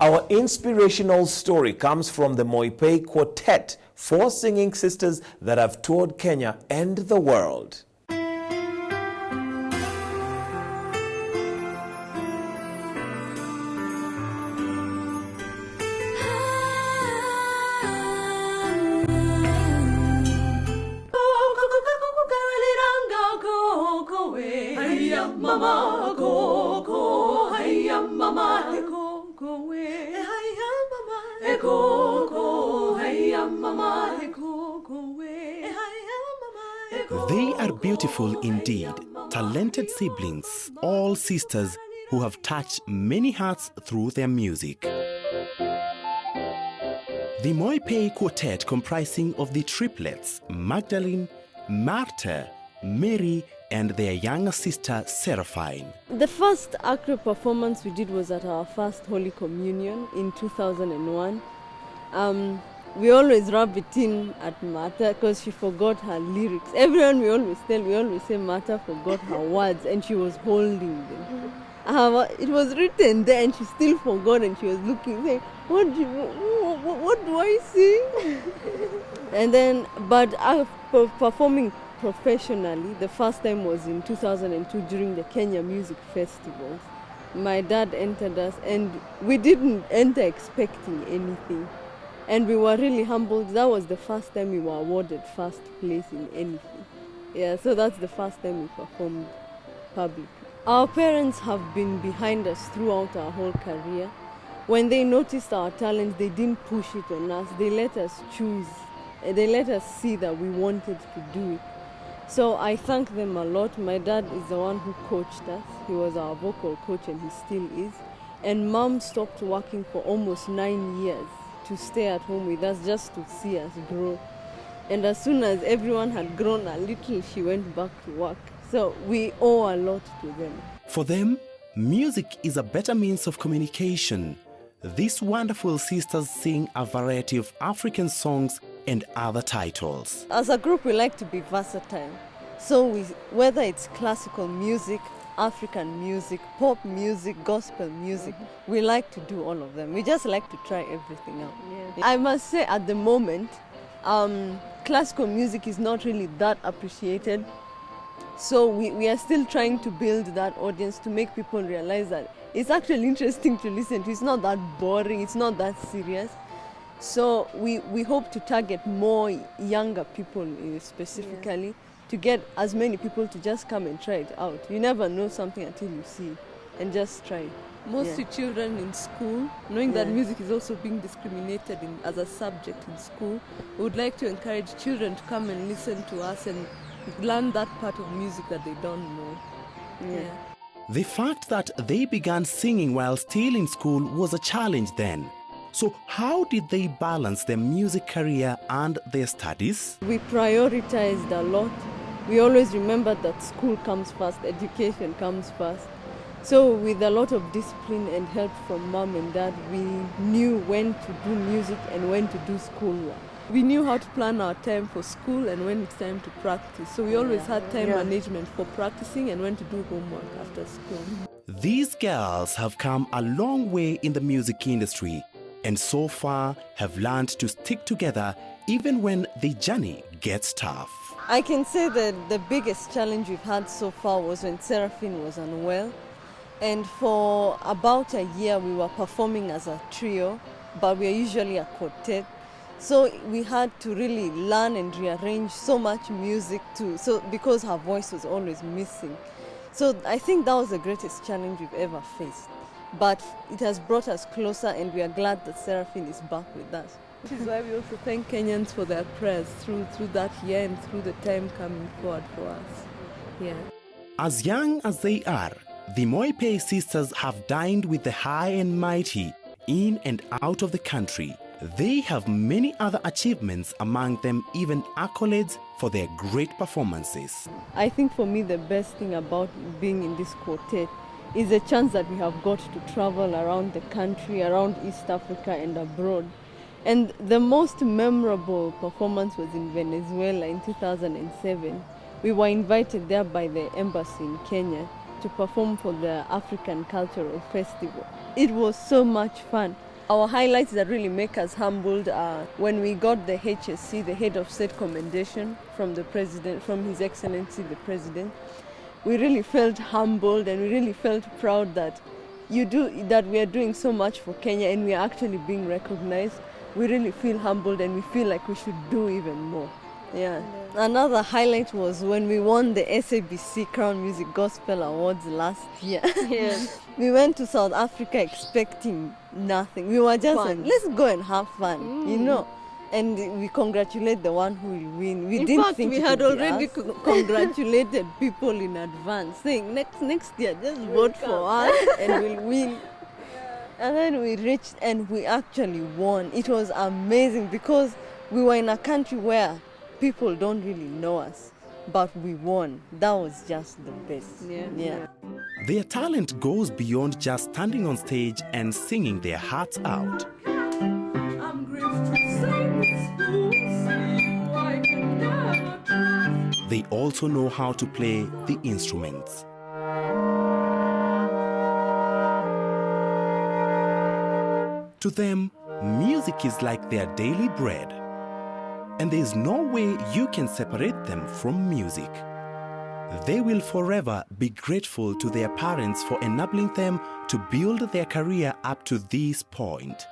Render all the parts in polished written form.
Our inspirational story comes from the Moipei Quartet, four singing sisters that have toured Kenya and the world. Mama, go, go, hey, mama, go, go, hey, go, go, hey, mama, go, go, hey, mama. They are beautiful indeed, talented siblings, all sisters who have touched many hearts through their music. The Moipei Quartet, comprising of the triplets Magdalene, Martha, Mary, and their younger sister Seraphine. The first acro performance we did was at our first Holy Communion in 2001. We always rub it in at Martha because she forgot her lyrics. Everyone we always say Martha forgot her words and she was holding them. It was written there and she still forgot and she was looking, saying, what do I sing? And then, but performing professionally, the first time was in 2002 during the Kenya Music Festivals. My dad entered us and we didn't enter expecting anything. And we were really humbled. That was the first time we were awarded first place in anything. Yeah, so that's the first time we performed publicly. Our parents have been behind us throughout our whole career. When they noticed our talent, they didn't push it on us. They let us choose. They let us see that we wanted to do it. So I thank them a lot. My dad is the one who coached us. He was our vocal coach and he still is. And Mom stopped working for almost 9 years to stay at home with us just to see us grow. And as soon as everyone had grown a little, she went back to work. So we owe a lot to them. For them, music is a better means of communication. These wonderful sisters sing a variety of African songs and other titles. As a group, we like to be versatile. So whether it's classical music, African music, pop music, gospel music, we like to do all of them. We just like to try everything out. Yeah. I must say at the moment, classical music is not really that appreciated. So we are still trying to build that audience to make people realize that it's actually interesting to listen to. It's not that boring, it's not that serious. So we hope to target more younger people specifically, to get as many people to just come and try it out. You never know something until you see it, and just try it. Mostly children in school, knowing that music is also being discriminated as a subject in school, we would like to encourage children to come and listen to us and learn that part of music that they don't know. Yeah. The fact that they began singing while still in school was a challenge then. So how did they balance their music career and their studies? We prioritized a lot. We always remembered that school comes first, education comes first. So with a lot of discipline and help from Mom and Dad, we knew when to do music and when to do schoolwork. We knew how to plan our time for school and when it's time to practice. So we always had time management for practicing and when to do homework after school. These girls have come a long way in the music industry and so far have learned to stick together even when the journey gets tough. I can say that the biggest challenge we've had so far was when Seraphine was unwell. And for about a year we were performing as a trio, but we are usually a quartet. So we had to really learn and rearrange so much music because her voice was always missing. So I think that was the greatest challenge we've ever faced. But it has brought us closer and we are glad that Seraphine is back with us. Which is why we also thank Kenyans for their prayers through that year and through the time coming forward for us. Yeah. As young as they are, the Moipei sisters have dined with the high and mighty in and out of the country. They have many other achievements, among them even accolades for their great performances. I think for me the best thing about being in this quartet is the chance that we have got to travel around the country, around East Africa and abroad. And the most memorable performance was in Venezuela in 2007. We were invited there by the embassy in Kenya to perform for the African Cultural Festival. It was so much fun. Our highlights that really make us humbled are when we got the HSC, the Head of State Commendation from the President, from His Excellency the President. We really felt humbled and we really felt proud that we are doing so much for Kenya and we are actually being recognized. We really feel humbled and we feel like we should do even more. Yeah. Another highlight was when we won the SABC Crown Music Gospel Awards last year. Yes. We went to South Africa expecting nothing. We were just like, let's go and have fun, you know. And we congratulate the one who will win. We didn't think we it had would be already us. Congratulated people in advance, saying next year just vote for us and we'll win. And then we reached and we actually won. It was amazing because we were in a country where people don't really know us, but we won. That was just the best. Yeah. Their talent goes beyond just standing on stage and singing their hearts out. I'm grateful to sing this fool, see you, I can never trust. They also know how to play the instruments. To them, music is like their daily bread. And there is no way you can separate them from music. They will forever be grateful to their parents for enabling them to build their career up to this point.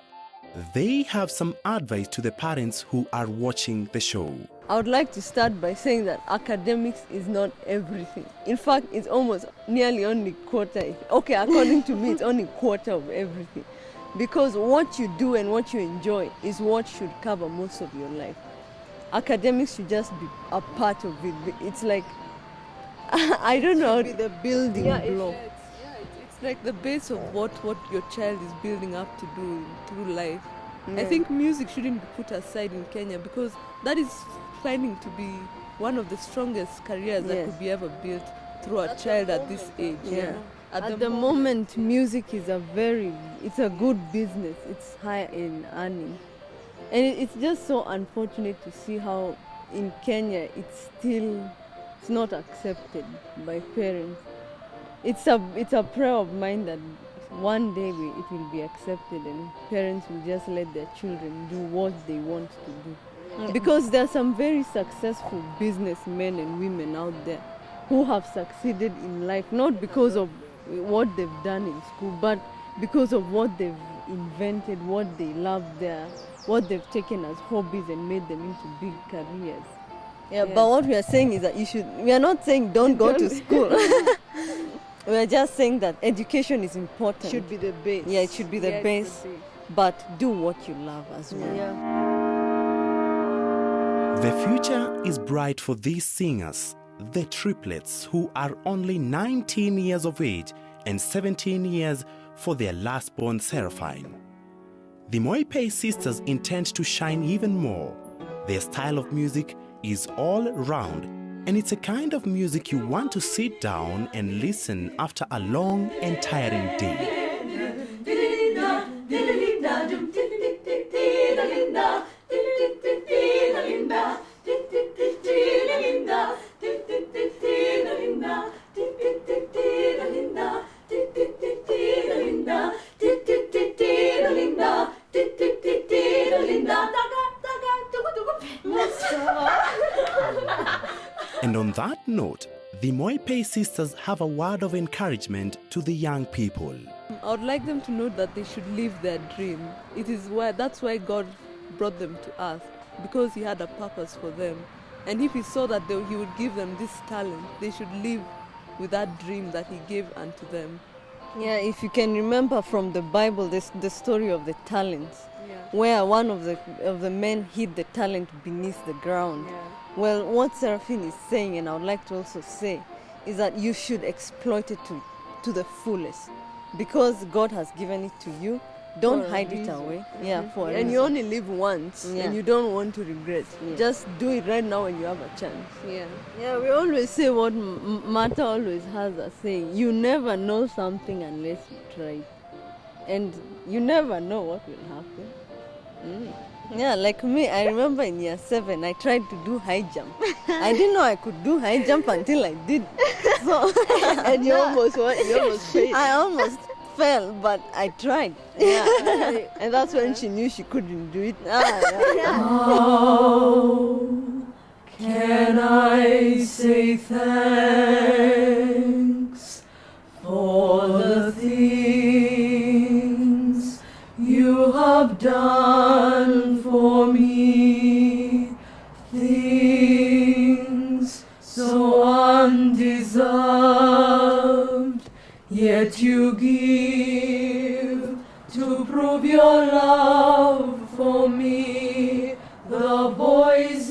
They have some advice to the parents who are watching the show. I would like to start by saying that academics is not everything. In fact, it's almost nearly only quarter. Okay, according to me, it's only quarter of everything. Because what you do and what you enjoy is what should cover most of your life. Academics should just be a part of it. It's like, I don't know. It should be the building block. It's like the base of what your child is building up to do through life. Yeah. I think music shouldn't be put aside in Kenya because that is finding to be one of the strongest careers that could be ever built through a child at this age. Yeah. At the moment, music is it's a good business. It's high in earning. And it's just so unfortunate to see how in Kenya it's not accepted by parents. It's a prayer of mine that one day it will be accepted and parents will just let their children do what they want to do. Yeah. Because there are some very successful businessmen and women out there who have succeeded in life, not because of what they've done in school, but because of what they've invented, what they love what they've taken as hobbies and made them into big careers. Yeah, but what we are saying is that we are not saying don't go to school. We are just saying that education is important. It should be the base. Yeah, it should be the base. But do what you love as well. Yeah. The future is bright for these singers, the triplets, who are only 19 years of age and 17 years for their last born Seraphine. The Moipei sisters intend to shine even more. Their style of music is all round, and it's a kind of music you want to sit down and listen after a long and tiring day. And on that note, the Moipei sisters have a word of encouragement to the young people. I would like them to know that they should live their dream. That's why God brought them to earth, because He had a purpose for them. And if He saw that He would give them this talent, they should live with that dream that He gave unto them. Yeah, if you can remember from the Bible, the story of the talents, where one of the men hid the talent beneath the ground. Yeah. Well, what Seraphine is saying, and I would like to also say, is that you should exploit it to the fullest, because God has given it to you. Don't hide it away. Yeah, for a reason. And you only live once, and you don't want to regret. Yeah. Just do it right now when you have a chance. Yeah. We always say what Martha always has a saying: you never know something unless you try, and you never know what will happen. Yeah, like me, I remember in year 7, I tried to do high jump. I didn't know I could do high jump until I did. So, and you almost failed. I almost fell, but I tried. Yeah. And that's when she knew she couldn't do it. How can I say thanks for the things you have done for me? Things so undeserved, yet you give to prove your love for me. The voices